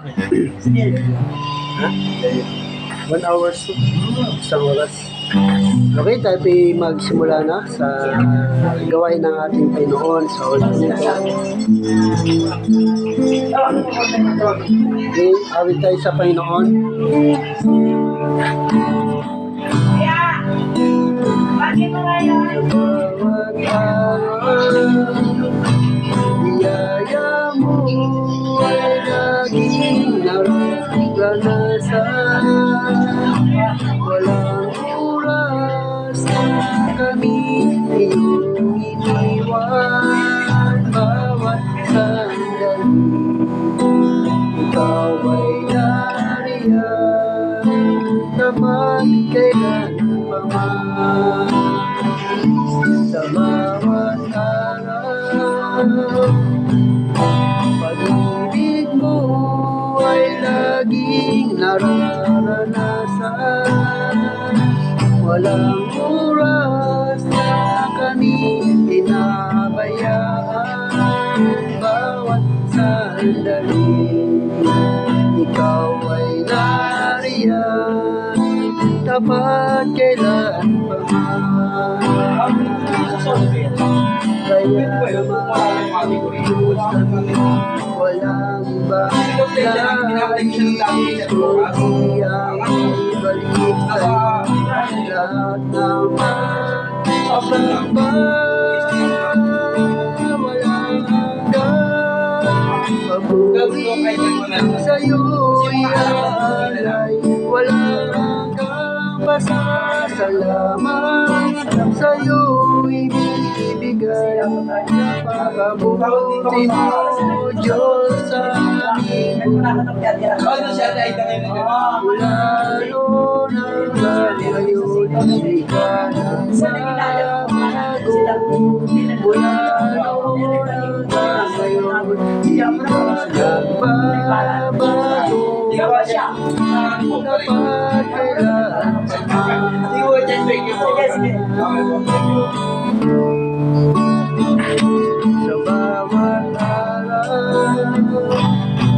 Ha? 1 hour so. Isang oras. Okay, tayo po magsimula na sa gawain ng ating Panginoon sa oras nito. Okay, awit tayo sa Panginoon. Bawat araw, biyaya mo ay laging nararanasan. Walang oras na kami iyong iniwan. Bawat sandali, ikaw ay nariyan. Naman kailan pa man. Sa bawat araw, pag-ibig mo ay laging nararanasan. Walang oras na kami pinabayaan. Bawat sandali, ikaw ay nariyan. Dapat kailan pa man. Kaya naman walang balay, kundi ang ibalik sa'yo lahat naman. Abang-ba, walang hanggan. Pag-uwi sa'yo'y alay, walang hanggang pasasalamat. Sa'yo'y ibibigay napakabuti mo, Diyos sa amin. Mula noon hanggang ngayon, di ka nagbabago. Mula noon hanggang ngayon, di ka nagbabago. Dapat kailan sa bawat araw,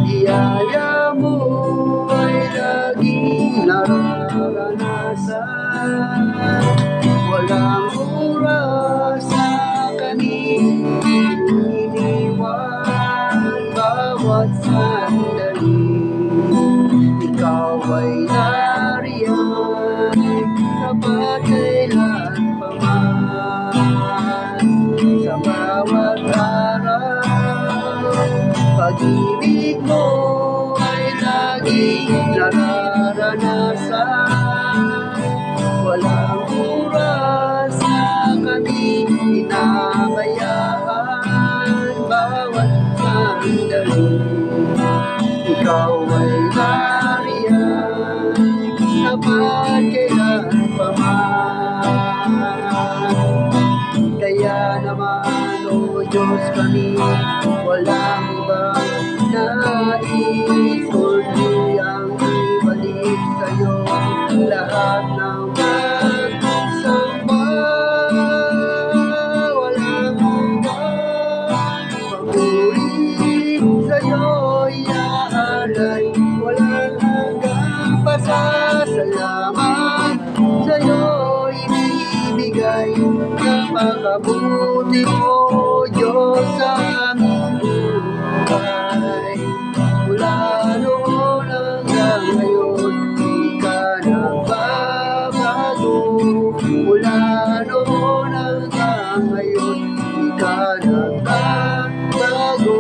biyaya mo ay laging nararanasan. Walang oras sa kanin iniwan. Bawat sandali, ikaw ay nariyan. Dapat kailan pa man. Sa bawat araw, pag-ibig mo ay laging nararanasan. Walang oras na kami pinabayaan. Bawat sandali, ikaw ay nariyan. Dapat kailan pa man. Kaya naman, O Diyos, kami walang ibang nais kundi ang ibalik sa'yo lahat ng pagsamba. Walang hanggan, pag-uwi sa'yo'y aalay, walang hanggang pasasalamat. Sa'yo'y ibibigay napakabuti mo, Diyos sa aming buhay. Mula noon hanggang ngayon, di ka nagbabago. Mula noon hanggang ngayon, di ka nagbabago.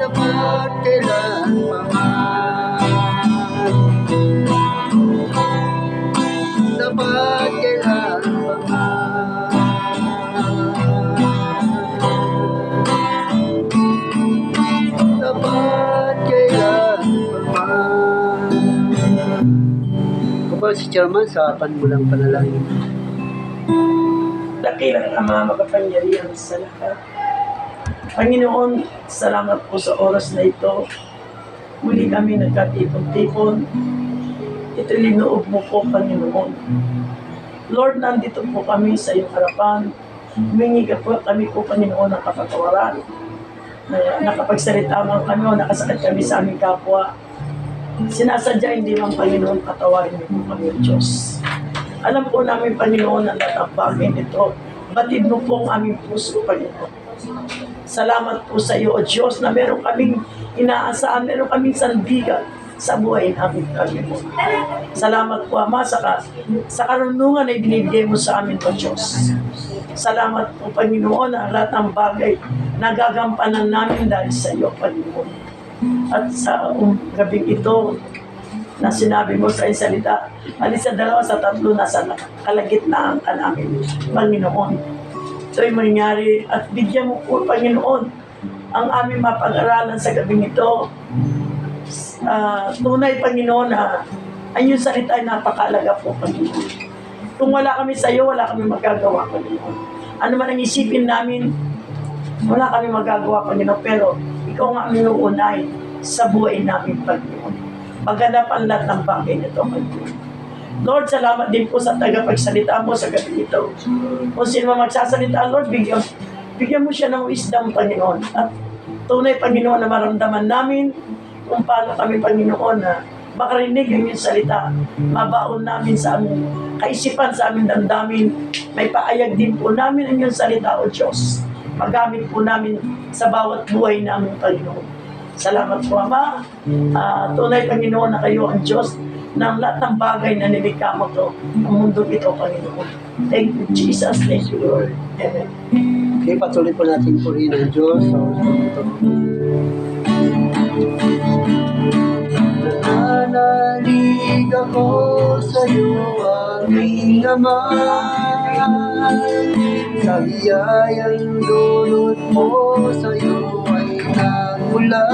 Dapat kailan pa man. Dapat kailan pa man. Dapat kailan pa man. Kapag si Chairman sa panmulang panalangin. Dakilang Ama, makapangyarihan sa lahat. Panginoon, salamat po sa oras na ito. Muli kami nagkatipon-tipon. Ito linoob mo po, Panginoon. Lord, nandito po kami sa iyong harapan. Humingi ka po kami po, Panginoon, ng kapatawaran. na nakapagsalita man kami o nakasakit kami sa aming kapwa. Sinasadya hindi man Panginoon patawarin niyo po kami, Diyos. Alam po namin, Panginoon, ang lahat ng bagay nito. Batid mo po ang aming puso, Panginoon. Salamat po sa iyo, O Diyos, na meron kaming inaasahan, meron kaming sandigan sa buhay namin, Panginoon. Salamat po, Ama, sa karunungan na ibinibigay mo sa amin, O Diyos. Salamat po, Panginoon, na lahat ng bagay nagagampanan namin dahil sa iyo, Panginoon. At sa gabing ito, na sinabi mo sa salita, alis sa 2 sa 3 nasa kalagitnaan ka namin, Panginoon. Ito'y mangyari at bigyan mo po, Panginoon, ang aming mapag-aralan sa gabing ito. Tunay, Panginoon, na ang iyong salita ay napakalaga po, Panginoon. Kung wala kami sa iyo, wala kami magagawa, Panginoon. Ano man ang isipin namin, wala kami magagawa, Panginoon, pero ikaw nga ang inuunay sa buhay namin, Panginoon. Maghanap ang lahat ng bagay nito, Panginoon. Lord, salamat din po sa tagapagsalita mo sa gabi ito. Kung sino man magsasalita, Lord, bigyan mo siya ng wisdom, Panginoon. At tunay, Panginoon, na maramdaman namin kung paano kami, Panginoon, na makarinig ang iyong salita. Mabaon namin sa aming kaisipan, sa aming damdamin. May paayag din po namin ang iyong salita, O Diyos. Magamit po namin sa bawat buhay namin, Panginoon. Salamat po, Ama. Tunay, Panginoon, na kayo ang Diyos ng lahat ng bagay na nilikha mo to ang mundo ito, Panginoon. Thank you, Jesus. Thank you, Lord. Amen. Okay, patuloy po natin purihin ang Diyos. So, nananalig ako sa iyo, aming Ama. Sa biyayang dulot mo sa iyo ay nagmula.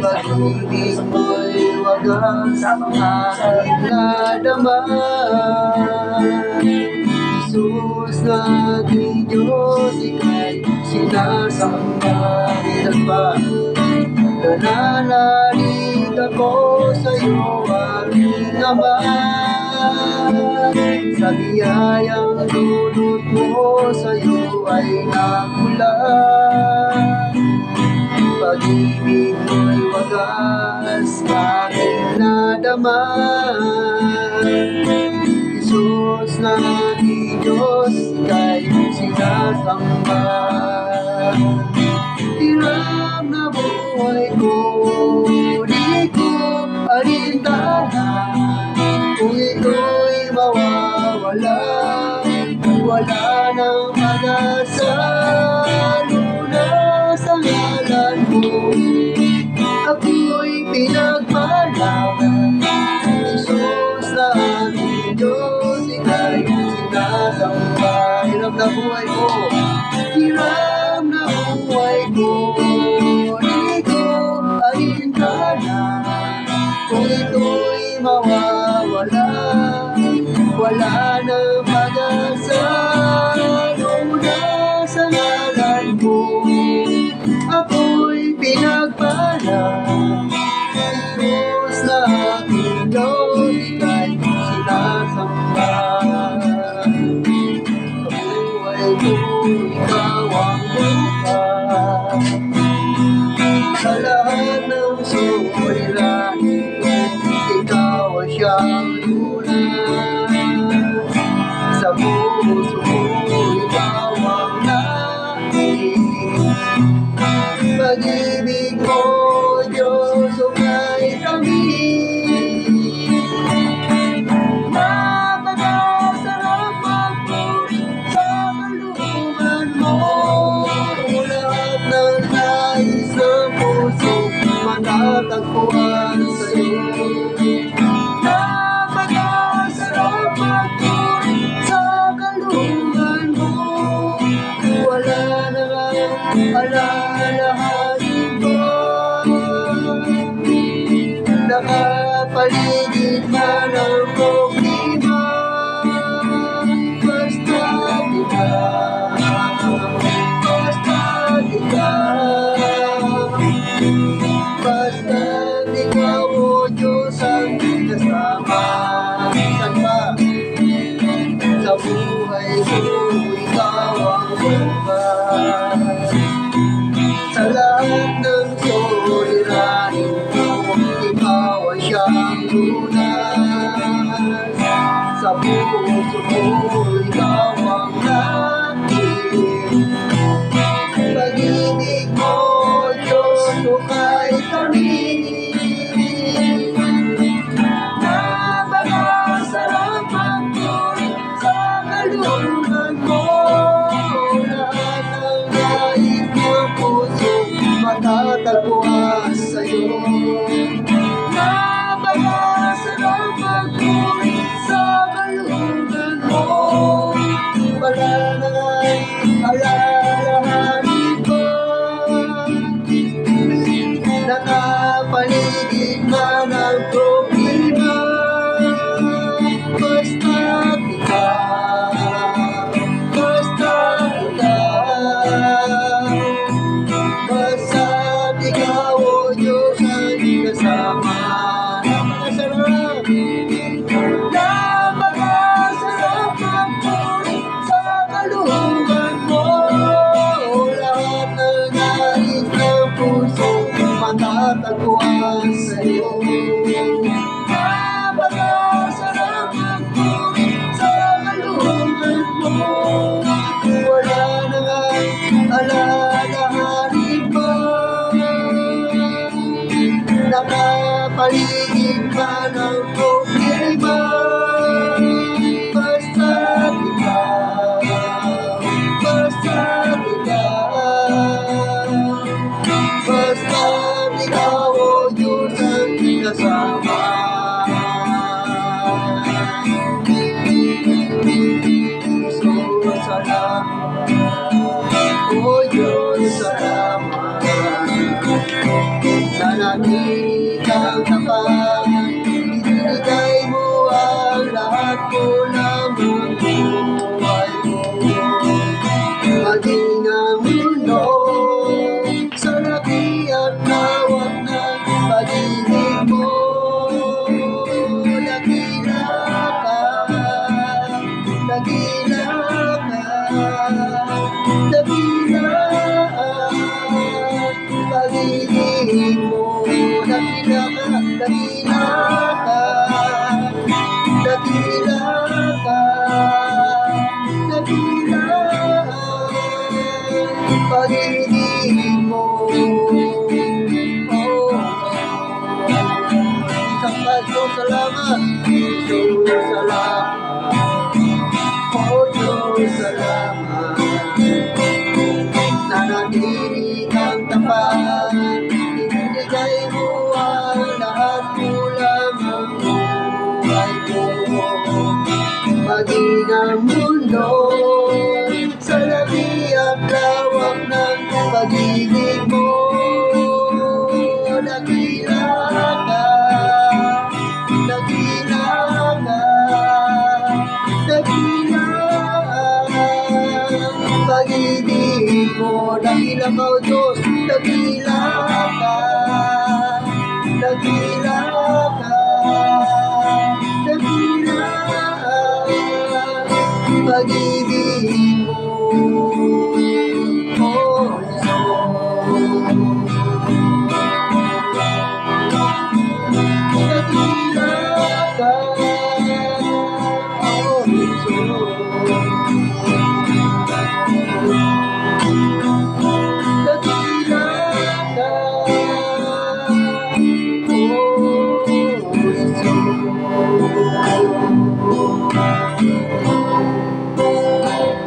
Pag-ibig mo'y wagas ang aking nadama. Jesus nating Diyos, ika'y sinasamba. Ilan pa? Nananalig ako sa iyo, aming Ama. Sa biyayang dulot mo sa iyo ay nagmula. Pag-ibig mo'y wagas aking nadama. Jesus nating Diyos, ika'y sinasamba. Hirap na buhay ko, di ko alintana. Kung ito'y mawawala, wala nang mag-asa. Luna sa ngalan mo, ako'y pinagpalaman. Jesus na ating Diyos, ika'y sinasamba. Hirap na buhay ko, hirap na buhay ko, di ko alintana. Kung ito'y mawawala, wala nang mag-asa. Luna sa ngalan mo, ako'y pinagpala. Jesus na aking Diyos, ika'y sinasamba. Buhay ko, ikaw ang bukas. Sa lahat ng suliranin, ikaw ang siyang lunas. Sa puso ko, ikaw ang nais. Pag-ibig mo, Diyos, ukay kami. Napakasarap magpuri sa kalooban mo. Lahat ng nais ng puso, matatagpuan sa'yo. Napakasarap magpuri sa kalooban mo. Wala na ang alalahanin ko. Nakapaligid na ng problema. Basta ikaw, basta ikaw, basta ikaw natatagpuan sa'yo. Napakasarap magpuri sa kalooban mo. Wala nang alalahanin pa. Nakapaligid man ang problema. Basta ikaw, basta ikaw, basta ikaw, o Diyos, ang kasama. Napakasarap, napakasarap magpuri sa kalooban mo. Lahat ng nais ng puso matatagpuan sa'yo. Napakasarap magpuri sa kalooban mo. Wala nang alalahanin pa. Nakapaligid ka ng problema. Basta ikaw, basta ikaw, basta ikaw, o Diyos, ang kasama. So, salamat, o Diyos, salamat. Nanatili kang tapat, ibinigay mo ang lahat mo ng buhay mo. Maging ang mundo sa laki at lawak ng pag-ibig mo. Dakila ka, dakila ka, dakila ang pag-ibig mo. Dakila ka, dakila ka, dakila ka, dakila ang pag-ibig mo. Oh, isang paso, salamat, Diyos, salamat, oh Diyos, salamat. Nanatili kang tapat, ibinigay mo ang lahat mula ng buhay mo. Maging ang mundo sa laki at lawak ng pag-ibig mo. Dakila ka, dakila ka, dakila ang pag-ibig mo. Dakila ka, o Diyos, dakila ka, dakila ka, dakila ang pag-ibig mo. Oh, dakila ka, oh, dakila ka,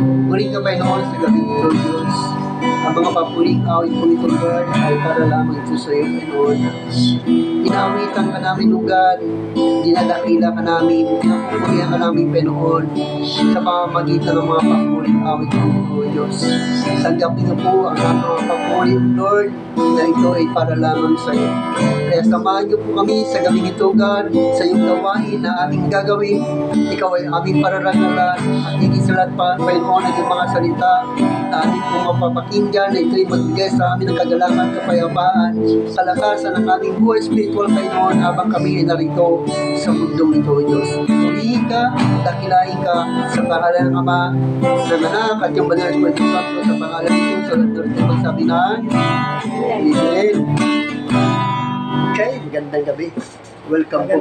Muli ka ba noon sa gabi ito, Diyos? Ang mga papuling awit po nito, Lord, ay para lamang ito sa iyo, Panginoon. Inaawitan ka namin, O God. Dinadakila ka namin. Pinapupurihan ka namin, Panginoon. Sa pamamagitan ng mga papuling awit po nito, Diyos. Tanggapin niyo po ang mga papuling, Lord, na ito ay para lamang sa iyo. Kaya samahan niyo po kami sa gabi ito, God, sa iyong gawain na aming gagawin. Ikaw ay aming pararagalan at higit sa lahat pa, Panginoon, ang iyong mga salita na aming po mapapakinggan na ito'y magbigay sa amin ng kagalakan, kapayapaan, kalakasan ng aming buhay spiritual, Panginoon, habang kami ay narito sa mundong ito, Diyos. Purihin ka, dakilain ka sa pangalan ng Ama, sa Anak, at yung Banal na Espiritu Santo, sa pangalan ng Diyos, sa Lord, magsabi na, Amen. Okay, magandang gabi. Welcome po.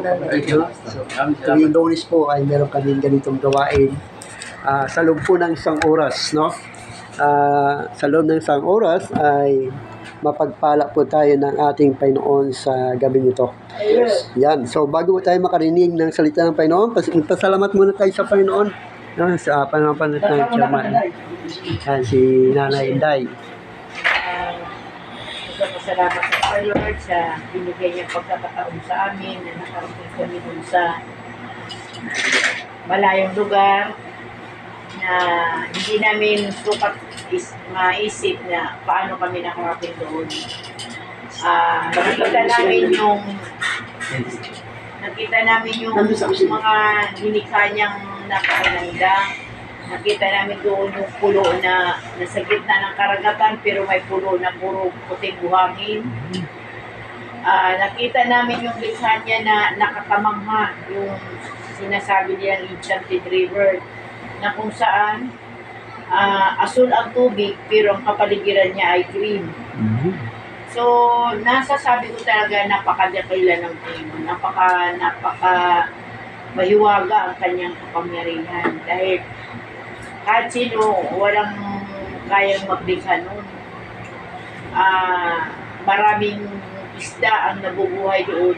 So, tuwing Lunes po ay meron kaming ganitong gawain. Sa loob po ng isang oras, no? Sa loob ng isang oras ay mapagpala po tayo ng ating Panginoon sa gabi nito. Yan. So, bago tayo makarinig ng salita ng Panginoon, pasalamat muna tayo sa Panginoon. No? Sa panapanat ng chairman. Yan, si Nanay Inday. nagpapasalamat sa Lord sa binigay niyang pagkakataon sa amin na nakarating kami dun sa malayong lugar na hindi namin sukat maisip na paano kami nakarating doon. Nakita namin yung mga hinikha niyang napakaganda. Nakita namin doon yung pulo na nasa gitna ng karagatan pero may pulo na puro puting buhangin. Nakita namin yung likha niya na nakakamangha, yung sinasabi nilang Enchanted River, na kung saan asul ang tubig pero ang kapaligiran niya ay green. So, nasasabi ko talaga napakadakila ng Panginoon, napaka mahiwaga ang kanyang kapangyarihan dahil kahit sino walang kayang maglikha nun. Maraming isda ang nabubuhay doon,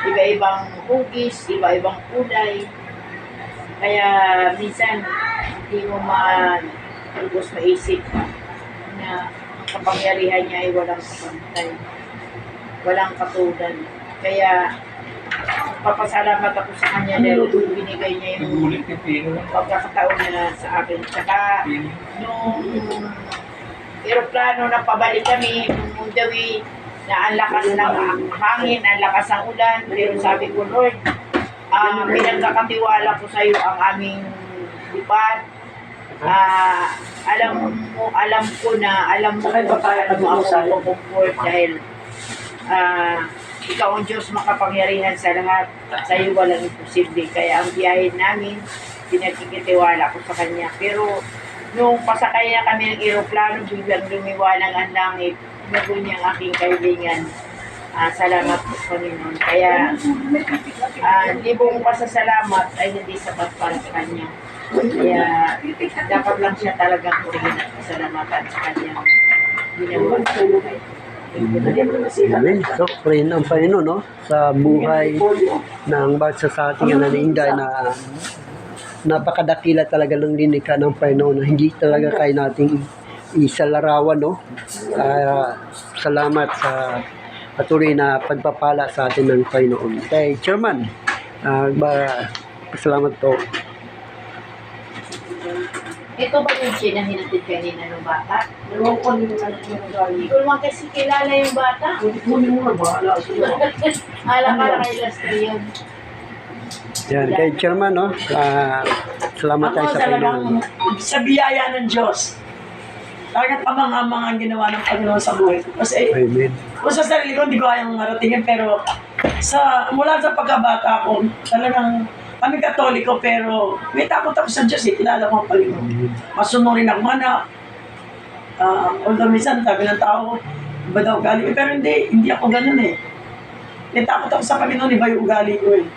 iba-ibang hugis, iba-ibang kulay, kaya minsan hindi mo malubos maisip na kapangyarihan niya ay walang kapantay, walang katulad. Kaya papasalamat ako sa kanya dahil binigay niya yung pagkakataon na sa akin. Tsaka nung aeroplano na pabalik kami, nung the way na ang lakas ng hangin, ang lakas ng ulan, pero sabi ko, Lord, pinagkakatiwala ko sa iyo ang aming lipad. Alam mo kung paano mo ako comfort dahil ikaw ang Diyos makapangyarihan sa lahat, sa iyo walang imposible. Kaya ang biyahe namin, pinagkikitiwala ko sa Kanya. Pero nung pasakay na kami ng aeroplano, biglang lumiwanag ang langit, nago niya ang aking kaibigan. Salamat po, Panginoon. Kaya libong pasasalamat ay hindi sapat para sa Kanya. Kaya dapat lang siya talagang purihin at pasalamatan sa Kanyang ginawa. Amen. So, pray ang Panginoon, no? Sa buhay ng bawat sa ating naninday na napakadakila talaga ng linika ng Panginoon na hindi talaga kaya nating isalarawan, no? Salamat sa patuloy na pagpapala sa atin ng Panginoon. Kay Chairman, salamat po. Ito ba yung sinahinatid kanina ng bata? Ewan ko ano yung nagagaling. Hindi ko naman kasi kilala yung bata. Kunin mo na, bahala sila. Alakala kay Lastri yun. Yan, kay Chairman, no? Salamat tayo Ako sa Panginoon. talagang sa biyaya ng Diyos. Talagang kamang-amang ang ginawa ng Panginoon sa buhay ko. Kasi Amen. kung sa sarili ko, hindi ko kayang maratingin. Pero mula sa pagkabata ko, talagang kami Katoliko, pero may takot ako sa Diyos. Kilala ko ang Panginoon. Masunurin ako anak. Although minsan, sabi ng tao, iba daw ugali ko. Pero hindi ako ganun eh. May takot ako sa Panginoon, iba yung ugali ko eh.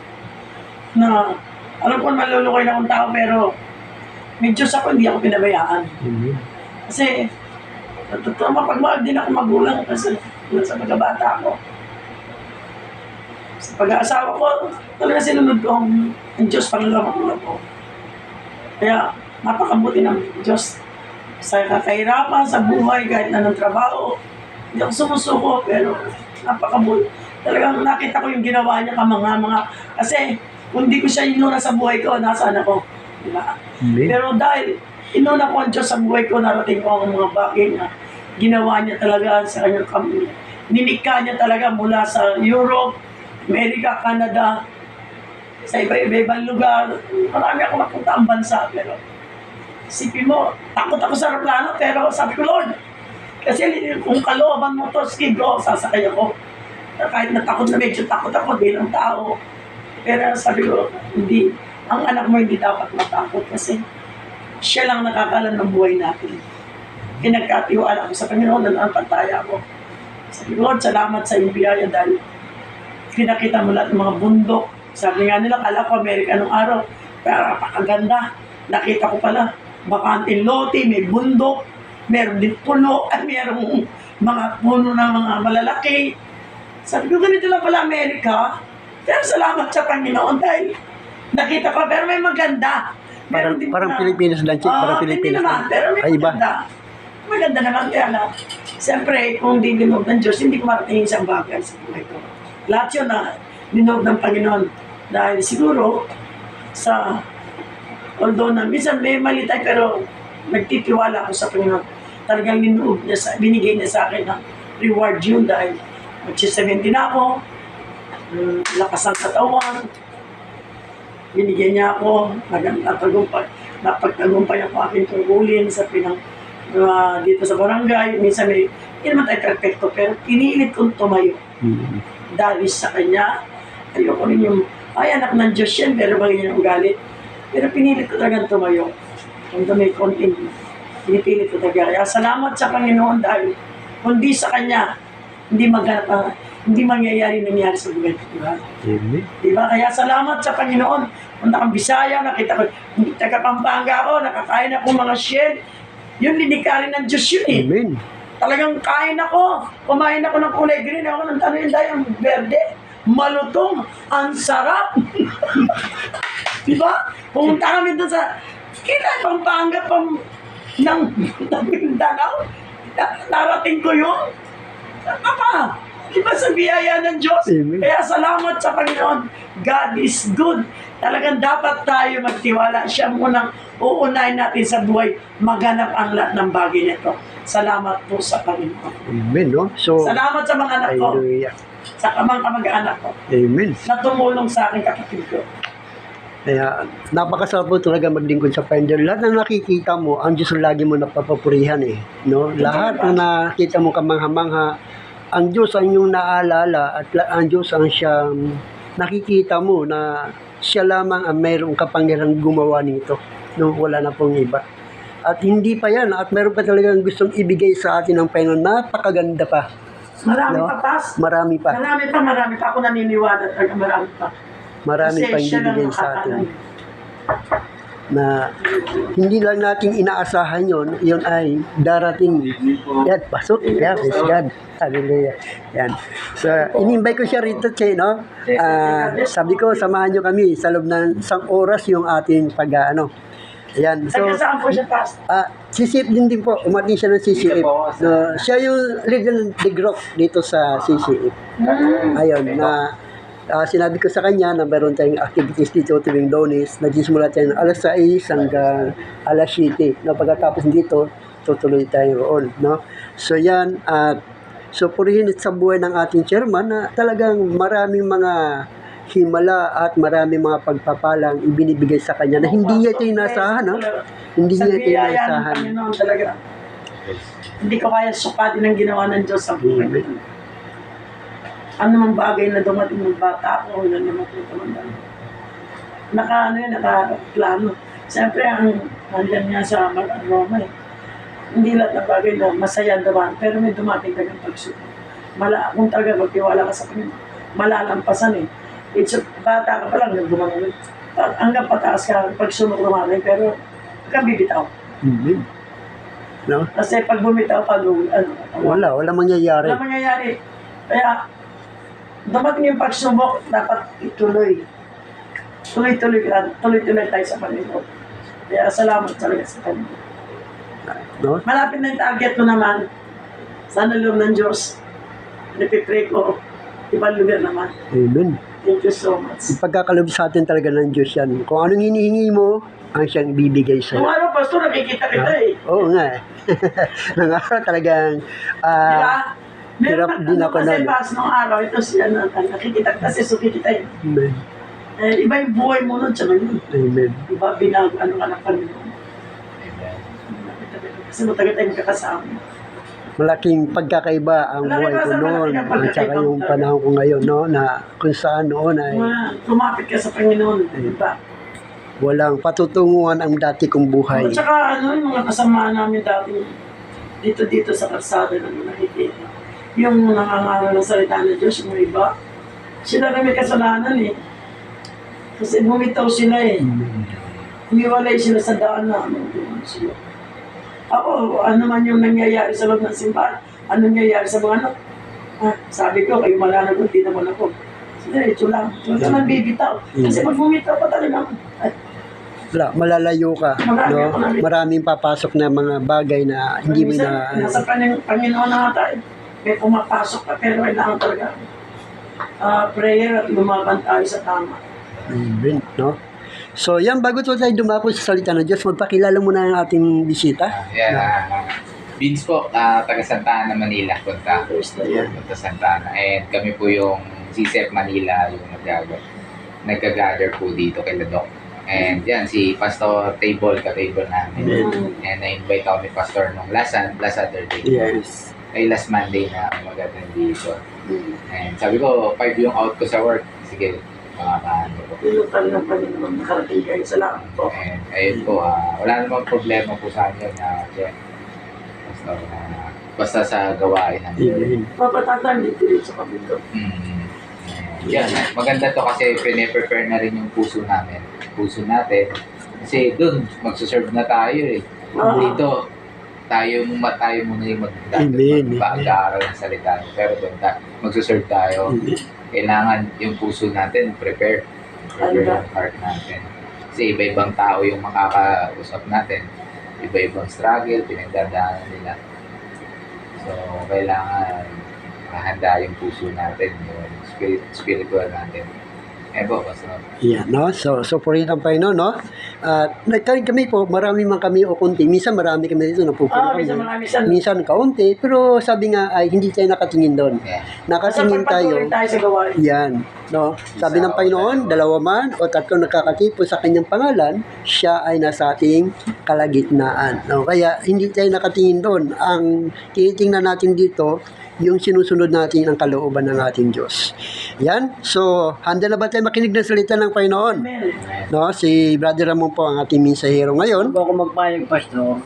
Na alam ko malulukoy na akong tao, pero may Diyos ako, hindi ako pinabayaan. Kasi, totoo mapagmahal din ako magulang kasi sa pagkabata ko. Sa pag-aasawa ko, talaga sinunod ko ang Diyos pangalawa ko. Kaya, napakabuti ng Diyos sa kakahirapan, sa buhay, kahit na ng trabaho. Hindi ako sumusuko, pero napakabuti. Talagang nakita ko yung ginawa niya kamanga-mga. Kasi, kung di ko siya inuna sa buhay ko, nasaan ako? Diba? Pero dahil inuna ko ang Diyos sa buhay ko, narating ko ang mga bagay na ginawa niya talaga sa kanyang kamay. Ninikha niya talaga mula sa Europe, Amerika, Canada, sa iba-ibang lugar. Marami ako napunta ang bansa, pero isipin mo, takot ako sa aeroplano, pero sabi ko, Lord, kasi kung kalooban mo to, sige bro, sasakay ako. Kahit natakot na medyo takot ako bilang tao. Pero sabi ko, hindi, ang anak mo hindi dapat matakot kasi siya lang nakakalan ng buhay natin. Pinagkatiwala ko sa Panginoon na nampantaya ako. Sabi ko, Lord, salamat sa iyong biyaya dahil pinakita mo lahat ng mga bundok. Sabi nga nila, kala ko Amerika nung araw, pero napakaganda. Nakita ko pala, bakanting lote, may bundok, meron din puno, at merong mga puno na mga malalaki. Sabi ko, ganito lang pala Amerika. Pero salamat sa Panginoon dahil nakita ko, pero may maganda. Parang Pilipinas lang, Chick. Parang Pilipinas hindi naman, lang. pero may Ay, iba. maganda. maganda naman kaya na, siyempre, kung di dinog ng Diyos, hindi ko marating isang bagay sa buhay ko. Lahat yun na dinog ng Panginoon. Dahil siguro, although na minsan may mali tayo, pero nagtitiwala ako sa Panginoon. Talagang binigay niya sa akin ng reward yun dahil mag-70 na ako, lakas ng katawan, binigyan niya ako, napagtagumpay ako aking tungkulin sa dito sa barangay. Minsan hindi naman tayo perfecto, pero pinilit kong tumayo. Dahil sa kanya, ayoko rin yung, anak ng Diyos yan, pero bagay niya ng galit. Pero pinilit ko talagang tumayo. Kung may konting, pinipilit ko talaga. Kaya salamat sa Panginoon dahil kundi sa kanya, hindi mangyayari nangyari sa buhay ko. Diba? Amen. Diba? Kaya salamat sa Panginoon. Punta kang Bisaya, nakita ko, taga Pampanga ako, nakakain ako mga shell. Yun, linikari ng Diyos yun eh. Amen. Talagang kain ako. Kumain ako ng kulay green. Ako ng tanong yung verde. Malutong. Ang sarap. Diba? Pumunta kami doon sa Pampanga ng Mindanao. Narating ko yun. Papa, diba sa biyaya ng Diyos? Amen. Kaya salamat sa Panginoon. God is good. Talagang dapat tayo magtiwala. Siya munang uunahin natin sa buhay. Maganap ang lahat ng bagay nito. Salamat po sa Panginoon. Amen, no? So, Salamat sa mga anak ko. hallelujah. Sa mga kamag-anak ko. Amen. Na tumulong sa aking kapatid ko. Kaya napakasarap po talaga maglingkod sa Panginoon. Lahat ng nakikita mo, ang Diyos ang lagi mo napapapurihan eh. No? Lahat ng nakikita mo kamangha-mangha, ang Diyos ang iyong naalala at ang Diyos ang siyang nakikita mo na siya lamang ang mayroong kapangyarihang gumawa nito. No? Wala na pong iba. At hindi pa yan. At meron pa talagang gustong ibigay sa atin ng Panginoon. Napakaganda pa. Marami No? pa, Pas. Marami pa. Marami pa. Ako naniniwala talaga marami pa. Marami Kasi pang siya lang ibigay sa atin. nakakaalam. Na hindi lang natin inaasahan yun ay darating. Yan, pasok. Yan, praise God. Hallelujah. Yan. So, in-invite ko siya rito, Che, no? Sabi ko, samahan nyo kami sa loob ng 1 oras yung ating pag-ano. Yan. So, Taga saan po siya, Pas? CCF din po. Umating siya ng CCF. Siya yung leader ng The Grok dito sa CCF. Ayun, na sinabi ko sa kanya na meron tayong activities dito tuwing Lunes. Nagsisimula tayo ng alas 6 hanggang alas 7. No, pagkatapos dito, tutuloy tayo roon. No? So yan, so purihin sa buhay ng ating chairman na talagang maraming mga himala at maraming mga pagpapalang ibinibigay sa kanya na hindi niya ito inasahan. No? Hindi niya ito inasahan. Panginoon talaga. Hindi ko kaya sukatin ang ginawa ng Diyos sa buhay ko. Ano mang bagay na dumating ng bata ako, na dumating tumanda. Nakaplano. Siyempre, nandiyan nga sa Roma eh. Hindi lahat ng bagay na masaya dumaan, pero may dumating talagang pagsubok. Kung talaga magtiwala ka sa Panginoon, malalampasan eh. Bata ka pa lang, dumating. Hanggang pataas ka, pagsubok dumating, pero huwag kang bibitaw. No? Kasi pag bumitaw ka, Wala mangyayari. wala mangyayari. Kaya, dumating yung pagsubok, dapat ituloy. Tuloy-tuloy tayo sa Panginoon. Kaya salamat talaga sa Panginoon. No? Malapit na yung target ko naman. Sana loob ng Diyos. Napipray ko. Ibang lugar naman. Amen. Thank you so much. Pagkakalob sa atin talaga ng Diyos yan. Kung anong hinihingi mo, ang siyang bibigay Kung sa'yo. ano, Pastor, nakikita kita eh. Oo nga eh. Nang araw talagang Diba? hirap din ako kasi nun. pas nung araw, ito siya nakikita kasi suki kita eh. Amen. Iba yung buhay mo nun, tsaka yun. Amen. Diba, ka ng Panginoon. Kasi matagal tayong kakasama. Malaking pagkakaiba ang buhay ko noon at saka yung panahon ko ngayon, no? Na kung saan noon ay Tumapit ka sa Panginoon, diba? walang patutunguhan ang dati kong buhay. At saka yung mga kasama namin dati dito sa kalsada na nakikita. Yung nangangaral ng salita ng Diyos, yung iba, sila na may kasalanan eh. Kasi bumitaw sila eh. Umiwalay sila sa daan na sila. Ako, ano man yung nangyayari sa loob ng simbahan, ano nangyayari sa mga anak. Sabi ko, kayo malalagot, di naman ako. Diretso lang. Huwag ka nang bibitaw. Kasi pag bumitaw pa talaga, wala, malalayo ka, no? Maraming papasok na mga bagay na hindi mo Minsan, na, nasa Panginoon na tayo. May pumapasok ka, pero kailangan talaga prayer at lumaban tayo sa tama. no? So, yan, bago tayo dumako sa salita ng Diyos, magpakilala muna ang ating bisita. Vince po, taga Santa Ana, Manila. Punta Santa Ana. And kami po yung CCF Manila, yung nag-gather po dito kay Ladok. And yan, si Pastor Table, ka-table namin. And na-invite ako ni Pastor nung last Saturday. Yes. Ay last Monday na mag-attend dito. And sabi ko, 5 yung out ko sa work. Sige, makakaano po. Pinutan ng Panginoon, nakarating kayo sa lahat po. And ayun po, wala namang problema po sa amin na basta sa gawain namin. Papatatan dito sa kapito. Yan, maganda to kasi pine-prepare na rin yung puso natin. Kasi doon, magsuserve na tayo eh. Dito, tayo muna yung mag-aaral ng salita. Pero doon, magsuserve tayo. Kailangan yung puso natin prepare yung heart natin. Kasi iba-ibang tao yung makakausap natin. Iba-ibang struggle, pinagdadaanan nila. So, kailangan mahanda yung puso natin, yung spiritual natin. Basta. Yeah, no? So purihin ang Panginoon, no? Kami po, marami man kami o konti. Minsan marami kami dito, napupuno kami. Minsan kaunti, pero sabi nga ay hindi tayo nakatingin doon. Nakatingin tayo. Sa gawain. Yan, no? Sabi ng Panginoon, 2 man o 3 nakakatipo sa kanyang pangalan, siya ay nasa ating kalagitnaan. No? Kaya hindi tayo nakatingin doon. Ang tinitingnan natin dito, yung sinusunod natin ang kalooban ng ating Diyos. Yan. So, handa na ba tayo makinig ng salita ng Panginoon? No, si Brother Ramon po ang ating mensahero ngayon. Bago ako magpayag, Pastor,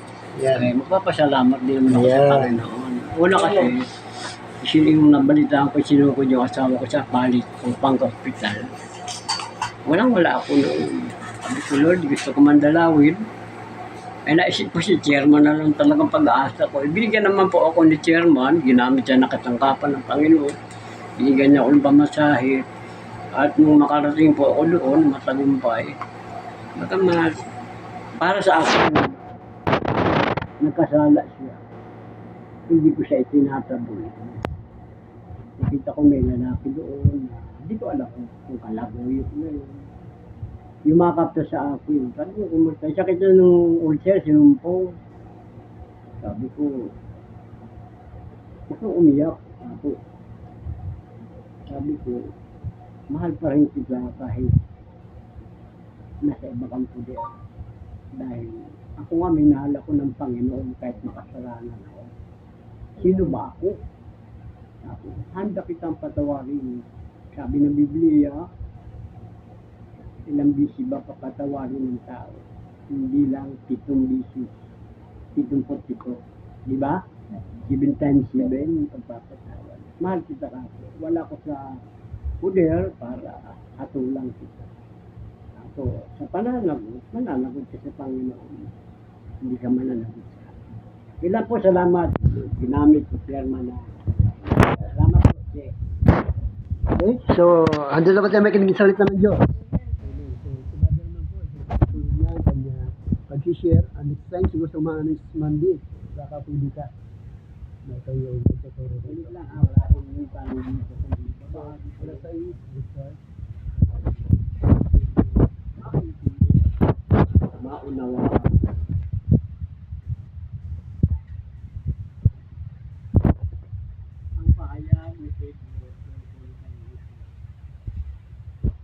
magpapasalamat din naman ako sa Panginoon. Una kasi, sino yung nabalitaan ko, sino ko yung asawa ko sa palit o pang-hospital. Wala ako noon. Sabi ko, Lord, gusto ko mandalawin. Ay naisip ko si chairman na lang talagang pag-aasa ko. Ibinigyan naman po ako ni chairman, ginamit siya nakatangkapan ng Panginoon. Binigyan niya ako ng pamasahe. At nung makarating po ako doon, matagumpay. Para sa akin, nagkasala siya. Hindi ko siya itinataboy. Nakita ko may lalaki doon. Hindi ko alam kung kalaboy ko na yun. Yumakap na sa akin. Sabi ko, kumusta? Sakit na nung ulcer, sinumpong. Sabi ko, umiyak ako. Sabi ko, mahal pa rin kita kahit nasa iba kang puder. Dahil ako nga minahal ako ng Panginoon kahit makasalanan ako. Sino ba ako? Sabi, handa kitang patawarin. Sabi ng Biblia, ilang bisi ba papatawarin ng tao? Hindi lang 7 bisi. 77. Di ba? 7 times 7 pagpapatawad. Mahal kita kasi. Wala ko sa puder para hatulang kita. Ako, sa mananagot ka sa Panginoon. Hindi ka mananagot sa akin. Ilan po salamat. Ginamit ko perma na. Salamat po, Che. Okay? So, handa na ba tayo makinig ng salita ng Diyos? Pag-share, and next time siguro sa mga next Monday, kakapili ka. Na kayo magtuturo. Ulit lang, wala akong yung tanong dito. Wala sa iyo, Richard. Maunawa. Ang pahayag ni Pedro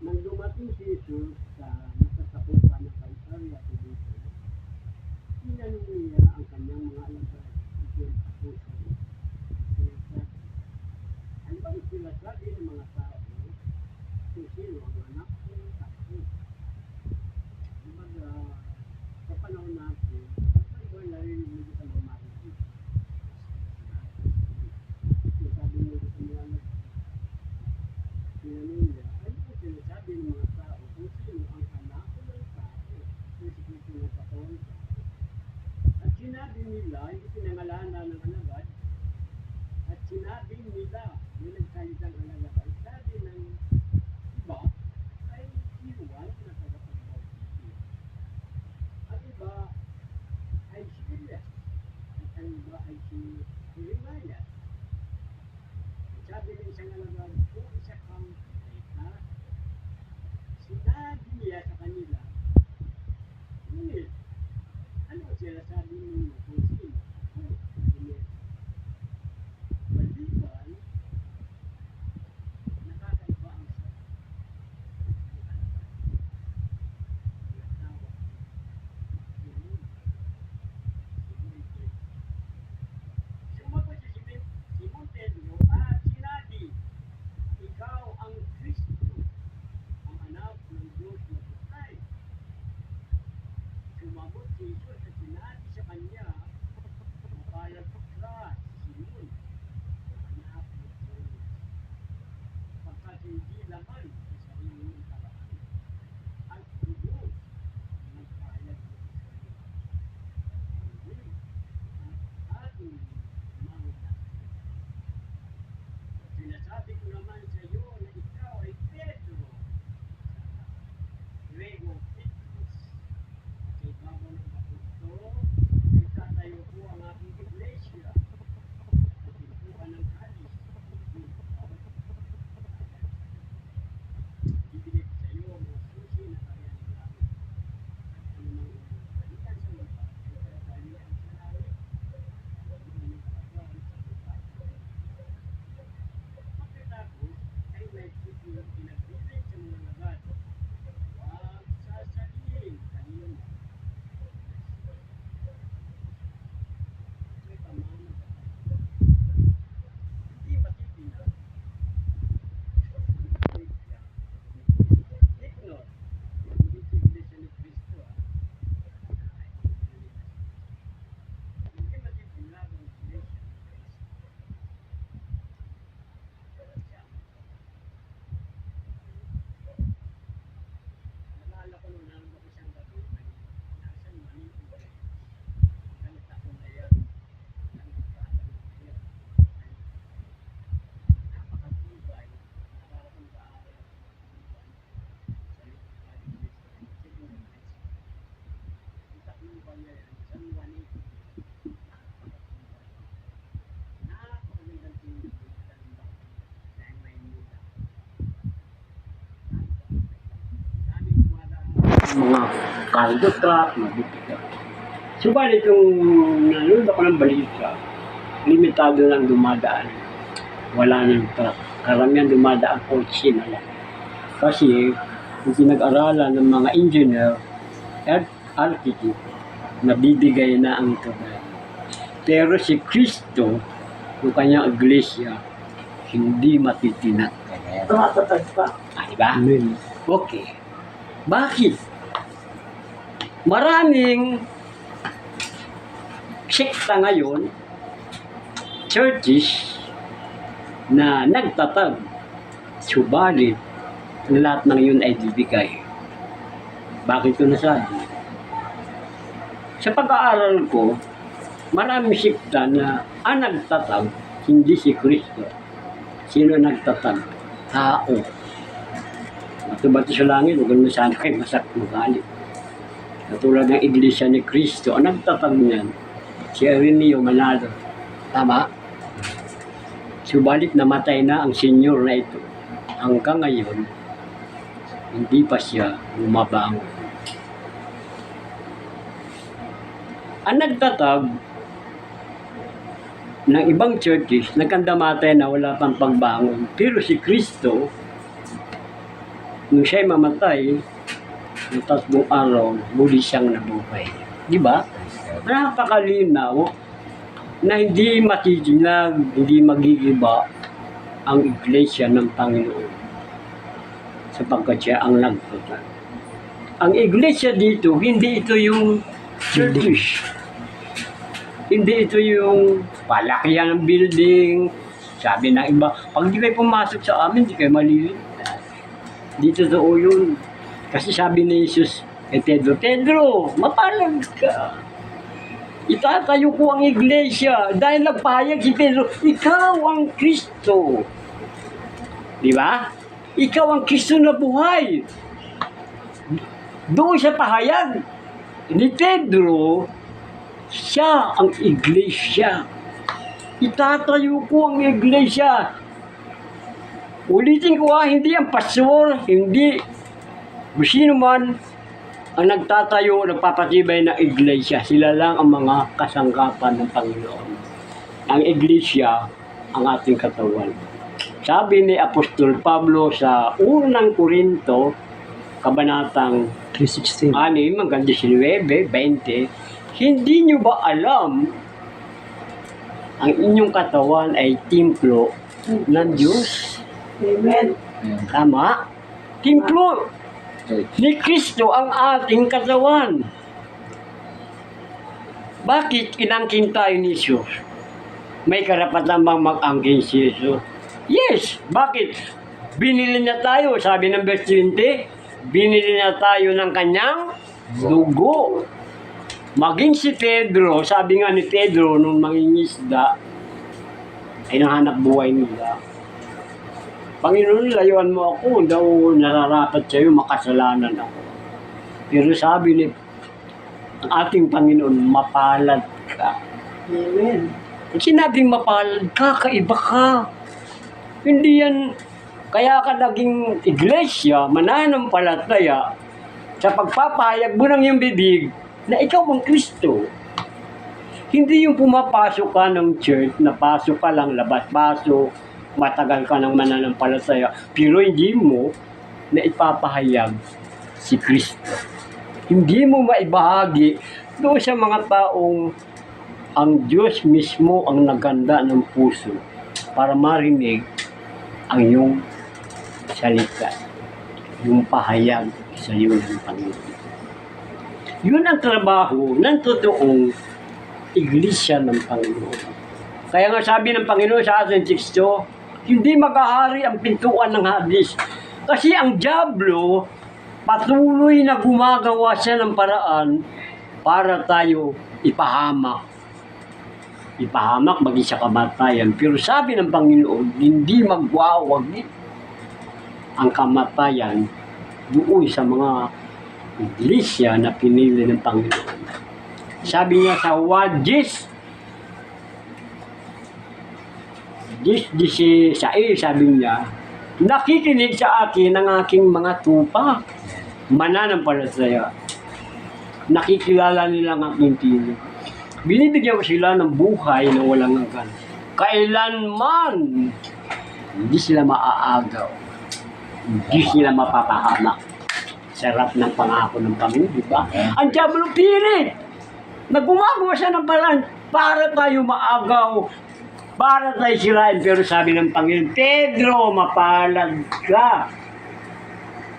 nang dumating si Jesus sa nasasakupan ng Kaisaria dito, tinanong niya ang kanyang mga alagad tungkol sa puso. Ano ba yung sinasabi ng mga tao kung sino ang anak ng tao? Kumbaga, sa panahon natin, iba na rin yung medyo kang humarikit. Sabi mo sa mga tinanong niya, ano ba sinasabi ng mga tao kung sino ang anak ng tao? Kung sino ng taon. At sinabi nila, hindi pinangalanan ng alagad, at sinabi nila, may nagsalitang alagad, ang sabi ng iba, ay iwan na tagapagbabaw. ang Kristo, ang anak ng Diyos na buhay. Sumagot si Jesus at sinabi sa kanya, mapalad ka, Simon, anak ng Diyos. Pagkat hindi laman sa sarili ng paraan, at dugo ang nagpalad mo sa iyo. Hindi ang ating mga sinasabi ko naman sa iyo na ikaw ay Pedro, Grego Petrus. Kay bago ng kapito, itatayo ko ang aking iglesia. At pintuan ng Hades, hindi bawat bibigay ko sa iyo ang mga susi na kaya ng langit. At anumang balikan sa lupa, ay tatalian sa langit. At anumang kagawan sa lupa, pagkatapos ay may pinagbibitin sa mga lagat. Huwag sasabihin kanino man. May pamana ba? Hindi matitinag. Ignore. Hindi sa Iglesia ni Cristo. Hindi matitinag ang Iglesia ni Cristo. Nalala ko nung naroon ako siyang gabi, nasa Manila. Galit ako na yan. Nangipatan ako yan. Napakatibay. Nakala kong bahay. Sa likod ni Cristo. Siguro na Cristo. Ang takluban niya yan. San Juanito. Napakatibay. Napakagandang tingin ng talambak. Dahil may mula. Daming dumadaan. Mga cargo truck, mabibigat. Subalit yung nanonood ako ng balita, limitado lang dumadaan. Wala nang truck. Karamihan dumadaan kotse na lang. Kasi yung pinag-aralan ng mga engineer at architect, nabibigay na ang tulay. Pero si Kristo, yung kanyang iglesia, hindi matitinag. Tumatatag pa. Diba? Okay. Bakit? Maraming sekta ngayon, churches, na nagtatag. Subalit, lahat ng yun ay bibigay. Bakit ko nasabi? Sa pag-aaral ko, maraming sekta na ang nagtatag, hindi si Kristo. Sino nagtatag? Tao. Bato-bato sa langit, huwag mo sana kayo masakit magalit. Katulad ng Iglesia ni Cristo, ang nagtatag niyan, si Ireneo Manalo. Tama? Subalit namatay na ang senyor na ito. Hanggang ngayon, hindi pa siya bumabangon. Ang nagtatag ng ibang churches, nagkandamatay na wala pang pagbangon. Pero si Kristo, nung siya'y mamatay, ng 3 araw, muli siyang nabuhay. Di ba? Napakalinaw na hindi matitinag, hindi magigiba ang iglesia ng Panginoon. Sapagkat siya ang nagtatag. Ang iglesia dito, hindi ito yung churches. Hindi ito yung palakihan ng building. Sabi ng iba, pag di kayo pumasok sa amin, di kayo maliligtas. Dito totoo yun. Kasi sabi ni Jesus kay Pedro, Pedro, mapalag ka. Itatayo ko ang iglesia dahil nagpahayag si Pedro, ikaw ang Kristo. Di ba? Ikaw ang Kristo na buhay. Doon sa pahayag ni Pedro, siya ang iglesia. Itatayo ko ang iglesia. Ulitin ko hindi ang pastor, hindi sino man ang nagtatayo, nagpapatibay ng iglesia. Sila lang ang mga kasangkapan ng Panginoon. Ang iglesia, ang ating katawan. Sabi ni Apostol Pablo sa unang Korinto, kabanatang 3:16. 6, hanggang 19, 20, hindi nyo ba alam ang inyong katawan ay templo ng Diyos? Amen. Ayan. Tama? Templo Church. ni Kristo ang ating katawan. Bakit inangkin tayo ni Jesus? May karapatan bang mag-angkin si Jesus? Yes! Bakit? Binili na tayo, sabi ng verse 20, binili na tayo ng kanyang dugo. Maging si Pedro, sabi nga ni Pedro nung mangingisda, ay nahanap buhay nila. Panginoon, layuan mo ako, daw nararapat sa'yo, makasalanan ako. Pero sabi ni ang ating Panginoon, mapalad ka. Amen. Pag sinabing mapalad ka, kaiba ka. Hindi yan, kaya ka naging iglesia, mananampalataya, sa pagpapahayag mo ng iyong bibig na ikaw ang Kristo. Hindi yung pumapasok ka ng church, na pasok ka lang, labas-pasok, matagal ka ng mananampalataya, pero hindi mo na ipapahayag si Kristo. Hindi mo maibahagi doon sa mga taong ang Diyos mismo ang naganda ng puso para marinig ang iyong salita, yung pahayag sa iyo ng Panginoon. Yun ang trabaho ng totoong iglesia ng Panginoon. Kaya nga sabi ng Panginoon sa ating teksto, hindi maghahari ang pintuan ng Hades. Kasi ang dyablo, patuloy na gumagawa siya ng paraan para tayo ipahamak. Ipahamak maging sa kamatayan. Pero sabi ng Panginoon, hindi magwawagi ang kamatayan doon sa mga iglesia na pinili ng Panginoon. Sabi niya sa 1 sabi niya, nakikinig sa akin ang aking mga tupa, mananampalataya. Nakikilala nila ang aking tinig. Binibigyan ko sila ng buhay na walang hanggan. Kailanman hindi sila maaagaw. Hindi sila mapapahamak. Sarap ng pangako ng Panginoon, di ba? Ang diablo pilit na gumagawa siya ng paraan para tayo maagaw, para tayo sirain. Pero sabi ng Panginoon, Pedro, mapalad ka.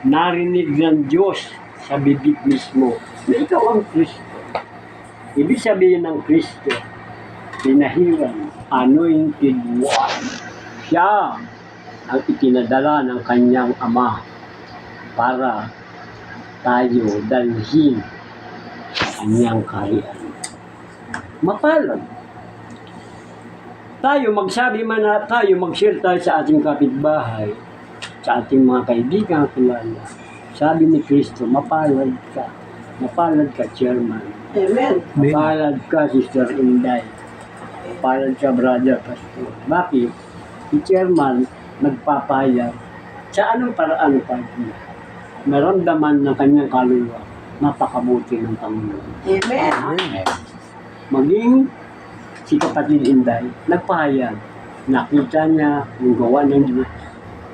Narinig ng Diyos sa bibig mismo na ikaw ang Kristo. Ibig sabihin ng Kristo, pinahiran, anointed one. Siya ang itinadala ng kanyang Ama para tayo dalhin sa kanyang kaharian. Mapalad. Tayo magsabi man na tayo, mag-share tayo sa ating kapitbahay, sa ating mga kaibigan kilala. Sabi ni Kristo, mapalad ka. Mapalad ka, Chairman. Amen. Mapalad ka, Sister Inday. Mapalad ka, Brother Pastor. Bakit? Si Chairman nagpapayag sa anong paraan pa naramdaman ng kanyang kaluluwa, napakabuti ng Panginoon. Amen. Maging si Kapatid Inday, nagpahayag. Nakita niya yung gawa ng Diyos,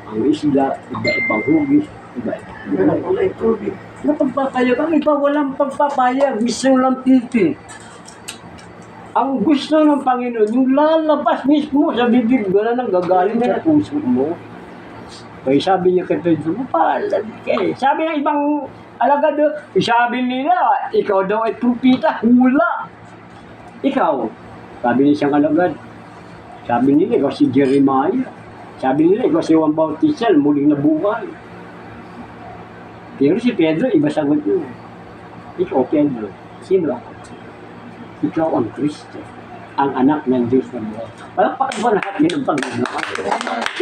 ang isla, iba-ibang hugis, iba-ibang Kulay tubig. napagpapayag. Ang iba walang pagpapayag, gusto lang pipi. Ang gusto ng Panginoon, yung lalabas mismo sa bibig, wala nang gagaling sa puso mo. Kaya sabi niya kay Pedro, mapalad ka eh. Sabi ng ibang alagad, sabi nila, ikaw daw ay propita, hula. Ikaw, sabi niya siyang alagad, sabi nila, ikaw si Jeremiah. Sabi nila, ikaw si Juan Bautista, muling nabuhay. Pero si Pedro, iba sagot niyo. Ikaw, Pedro, sino ako? Ikaw ang Kristo, ang anak ng Diyos na buhay. Palakpakan lahat din ang Panginoon.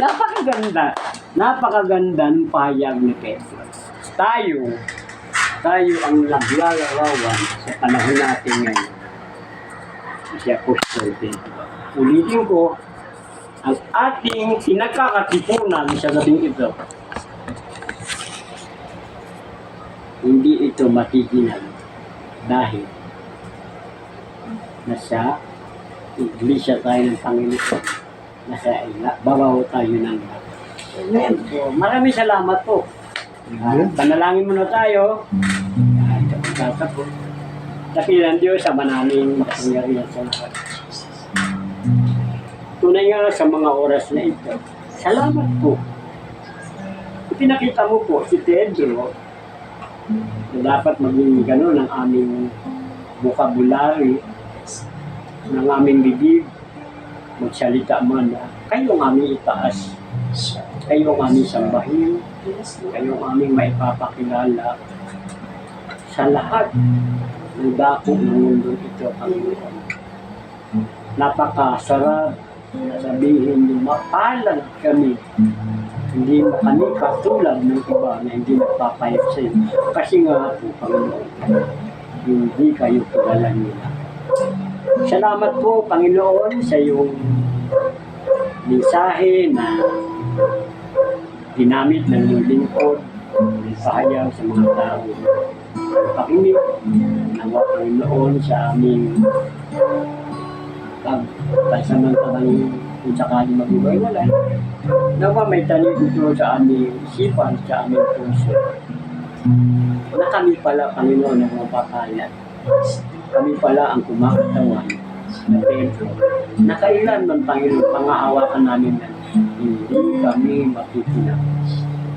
Napakaganda. Napakaganda ng pahayag ni Pedro. Tayo ang naglalarawan sa panahon natin ngayon. Si Apostol Pedro. Ulitin ko, ang ating pinagkakatipunan sa gabing ito, hindi ito matigilan dahil nasa iglesia tayo ng Panginoon, nasa babaw tayo ng babaw. Amen. So, maraming salamat po. Panalangin muna tayo. Tatapos. Dakilan Diyos sa manaling makapangyarihan sa lahat. Tunay nga sa mga oras na ito, salamat po pinakita mo po si Pedro na dapat maging gano'n ang aming vocabulary, ng aming bibig, magsalita man na kayo ang aming itaas, kayo ang aming sambahin, kayo ang aming maipapakilala sa lahat ng dako ng mundo ito, Panginoon. Napakasarap na sabihin niyo, mapalad kami. Hindi mo kami katulad ng iba na hindi nagpapayag sa iyo. Kasi nga po, Panginoon, hindi kayo kilala nila. Salamat po, Panginoon, sa iyong mensahe na ginamit ng iyong lingkod, pahayag sa mga tao. Pakinig, nawa, Panginoon, sa aming pagsamantalang kung sakali mag-iwalay, nawa may tanig ito sa aming isipan, sa aming puso. Na kami pala, Panginoon, ang mapapalad. Kami pala ang kumakatawan na Pedro. Na kailanman, Panginoon, pangahawakan namin na hindi kami makikinap.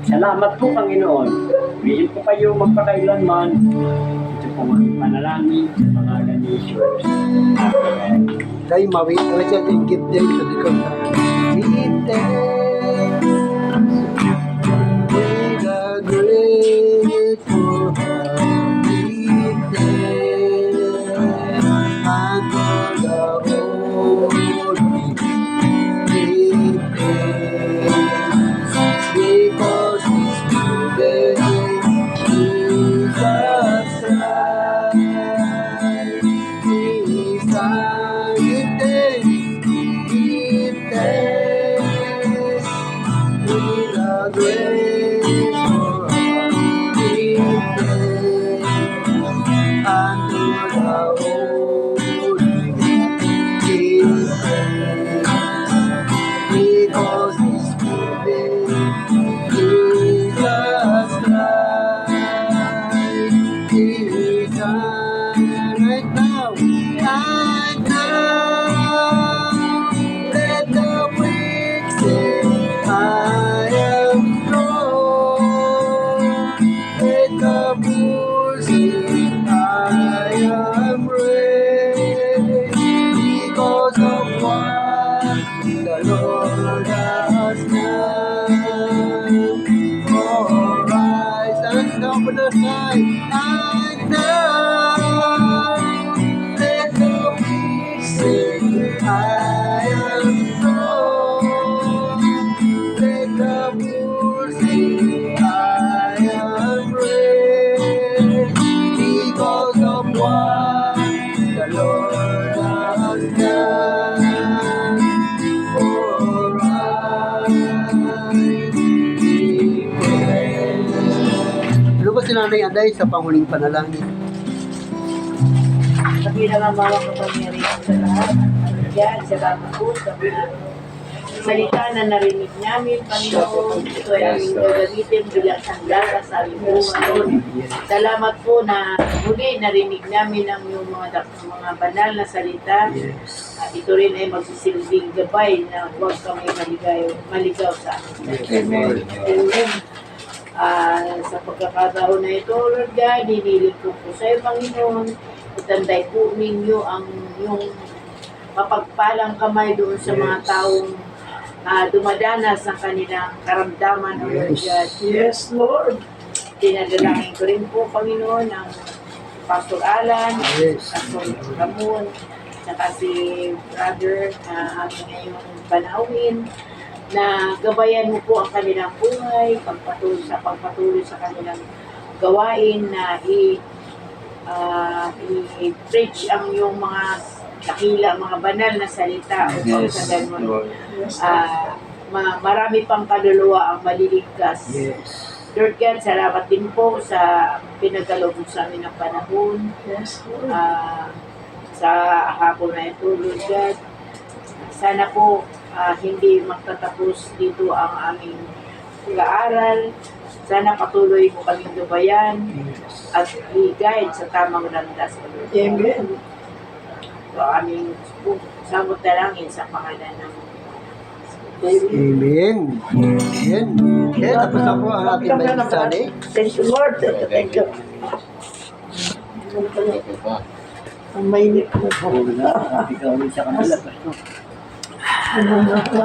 Salamat po, Panginoon. Willing po kayo magpakailanman. Ito po ang panalangin sa pangalan ni Jesus. Amen. Dahil mawit na siya yung gift din sa likod na with a grateful heart, with unto the Holy, with because His goodness is Christ, His right now, right now, let the weak say, I am strong. Let the poor say, I am rich, because of what the Lord has done. For rise and open the sky, and down. Let the weak say, I am strong. Let the poor say, I am rich, because of what the Lord has done. For I give praise. Ano ba si Nanay Anday sa panghuling panalangin? Sabi na nga mga kapangyarihan sa lahat. Yan, salamat po sa salita na narinig namin, Panginoon. Ito ay aming gagamitin bilang sandata sa aming buhay. Salamat po na muli narinig namin ang iyong mga banal na salita. At ito rin ay magsisilbing gabay na huwag kami maligaw sa amin. Amen. Sa pagkakataon na ito, Lord God, hiniling ko po sa iyo, Panginoon. Itanday po ninyo ang yung mapagpalang kamay doon sa mga taong dumadanas ng kanilang karamdaman, O Lord God. Yes, Lord. Dinadalangin ko rin po, Panginoon, ang Pastor Alan, Yes. Pastor Ramon, saka si Brother na ating ngayong panahawin, na gabayan mo po ang kanilang buhay, pagpatuloy sa kanilang gawain na i-preach ang iyong mga dakila, mga banal na salita o pagsagan mo. Marami pang kaluluwa ang maliligtas. Yes. Lord God, salamat din po sa pinagkaloob mo sa amin ng panahon. Yes, Lord. Sa hapon na ito, Lord God. Sana po hindi magtatapos dito ang aming pag-aaral. Sana patuloy mo kaming gabayan at i-guide sa tamang landas. Amen. So, aming samot dalangin sa pangalan ng Amen. Amen. Okay, tapos na po ang ating Bible study. Thank you, Lord. Thank you. Ito pa. Ang mainit po po. Ikaw ulit sa kanila, Pastor. Ano na po?